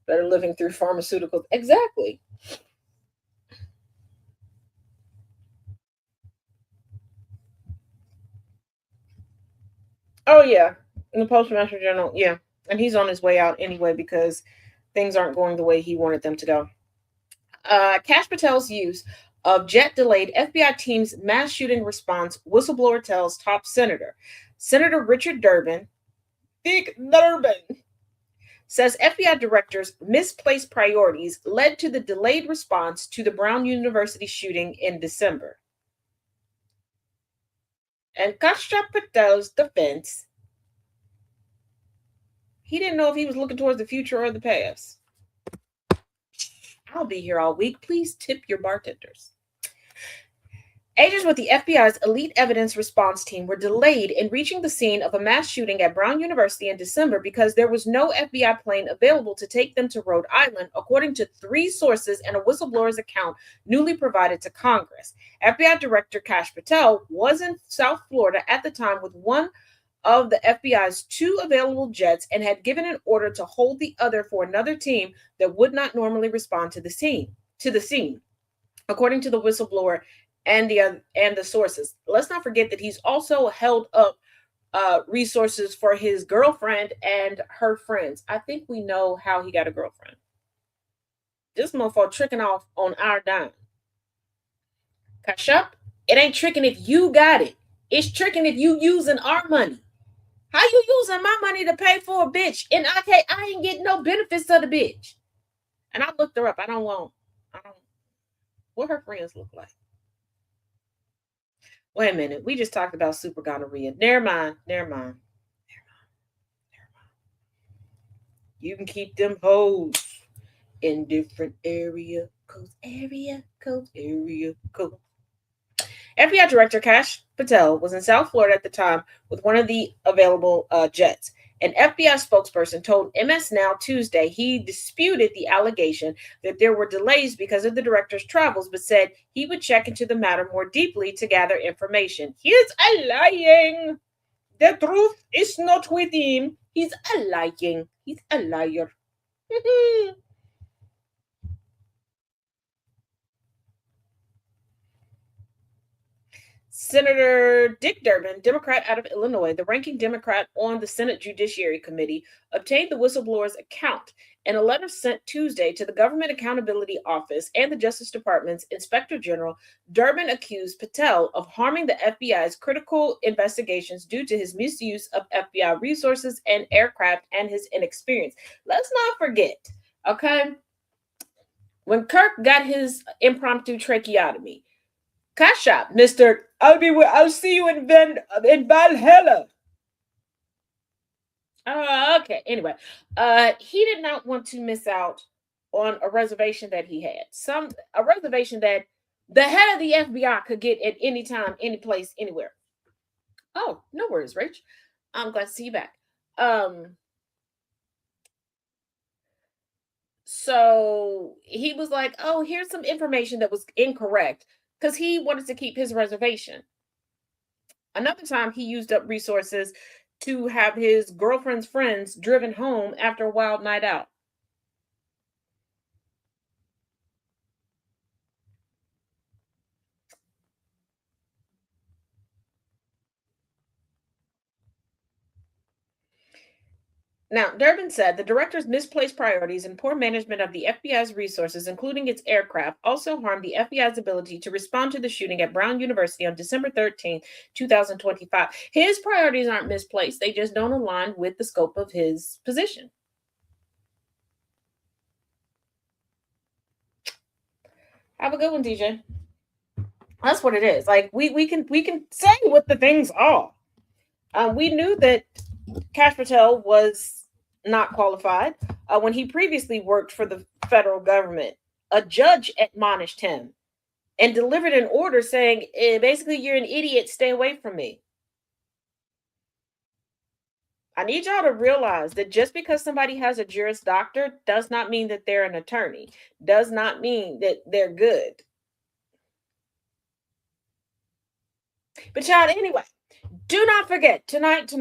that are living through pharmaceuticals. Exactly. Oh yeah, in the Postmaster General, yeah, and he's on his way out anyway because things aren't going the way he wanted them to go. Kash Patel's use of jet delayed FBI team's mass shooting response, whistleblower tells top senator. Senator Richard Durbin, Dick Durbin, says FBI directors' misplaced priorities led to the delayed response to the Brown University shooting in December. And Kash Patel's defense, he didn't know if he was looking towards the future or the past. I'll be here all week. Please tip your bartenders. Agents with the FBI's elite evidence response team were delayed in reaching the scene of a mass shooting at Brown University in December because there was no FBI plane available to take them to Rhode Island, according to 3 sources and a whistleblower's account newly provided to Congress. FBI Director Kash Patel was in South Florida at the time with one of the FBI's 2 available jets and had given an order to hold the other for another team that would not normally respond to the scene. According to the whistleblower and the sources. Let's not forget that he's also held up resources for his girlfriend and her friends. I think we know how he got a girlfriend. This motherfucker tricking off on our dime. Kashup, it ain't tricking if you got it. It's tricking if you using our money. How you using my money to pay for a bitch? And I ain't getting no benefits of the bitch. And I looked her up. I don't what her friends look like. Wait a minute. We just talked about super gonorrhea. Never mind. You can keep them hoes in different area codes. FBI Director Kash Patel was in South Florida at the time with one of the available jets. An FBI spokesperson told MS Now Tuesday he disputed the allegation that there were delays because of the director's travels, but said he would check into the matter more deeply to gather information. He's a lying. The truth is not with him. He's a lying. He's a liar. Senator Dick Durbin, Democrat out of Illinois, the ranking Democrat on the Senate Judiciary Committee, obtained the whistleblower's account in a letter sent Tuesday to the Government Accountability Office and the Justice Department's Inspector General. Durbin accused Patel of harming the FBI's critical investigations due to his misuse of FBI resources and aircraft and his inexperience. Let's not forget, okay, when Kirk got his impromptu tracheotomy, Cash Shop, Mr. I'll see you in Valhalla. Okay. Anyway, he did not want to miss out on a reservation that he had. A reservation that the head of the FBI could get at any time, any place, anywhere. Oh, no worries, Rach. I'm glad to see you back. So he was like, oh, here's some information that was incorrect because he wanted to keep his reservation. Another time he used up resources to have his girlfriend's friends driven home after a wild night out. Now, Durbin said the director's misplaced priorities and poor management of the FBI's resources, including its aircraft, also harmed the FBI's ability to respond to the shooting at Brown University on December 13th, 2025. His priorities aren't misplaced. They just don't align with the scope of his position. Have a good one, DJ. That's what it is. Like we can say what the things are. We knew that Kash Patel was not qualified when he previously worked for the federal government. A judge admonished him and delivered an order saying, basically, you're an idiot. Stay away from me. I need y'all to realize that just because somebody has a Juris Doctor does not mean that they're an attorney, does not mean that they're good. But child, anyway, do not forget, tonight,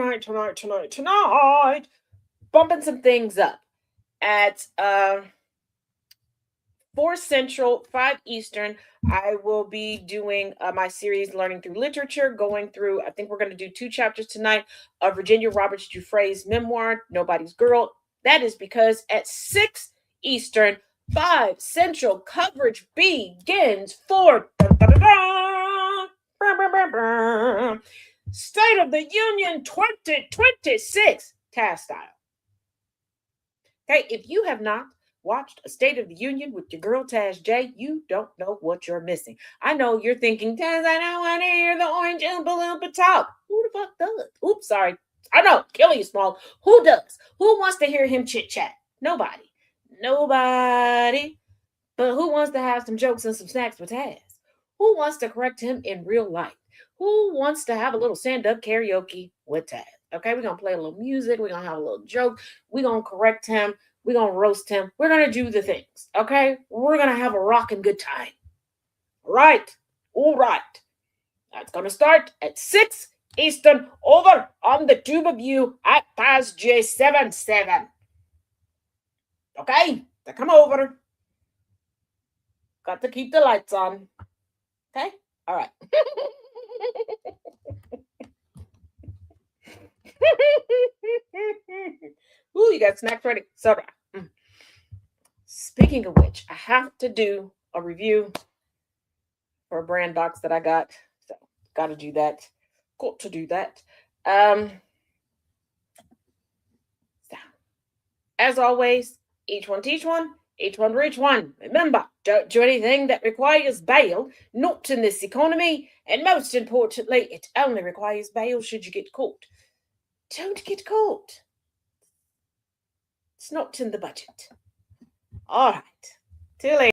bumping some things up at 4 Central, 5 Eastern. I will be doing my series Learning Through Literature, going through, I think we're going to do 2 chapters tonight of Virginia Roberts Giuffre's memoir, Nobody's Girl. That is because at 6 Eastern, 5 Central, coverage begins for State of the Union 2026 Taz style. Okay, if you have not watched a State of the Union with your girl Taz J, you don't know what you're missing. I know you're thinking, Taz, I don't want to hear the orange Oompa Loompa talk. Who the fuck does? Oops, sorry. I know, killing you, Small. Who does? Who wants to hear him chit chat? Nobody. But who wants to have some jokes and some snacks with Taz? Who wants to correct him in real life? Who wants to have a little stand-up karaoke with Taz? Okay, we're going to play a little music. We're going to have a little joke. We're going to correct him. We're going to roast him. We're going to do the things. Okay, we're going to have a rocking good time. All right. That's going to start at 6 Eastern over on the Tube of You at Taz J77. Okay, so come over. Got to keep the lights on. Okay, all right. Ooh, you got snacks ready. So, speaking of which, I have to do a review for a brand box that I got. So, got to do that. Got to do that. So, as always, each one teach one, each one reach one. Remember, don't do anything that requires bail, not in this economy, and most importantly, it only requires bail should you get caught. Don't get caught. It's not in the budget. All right. Till later.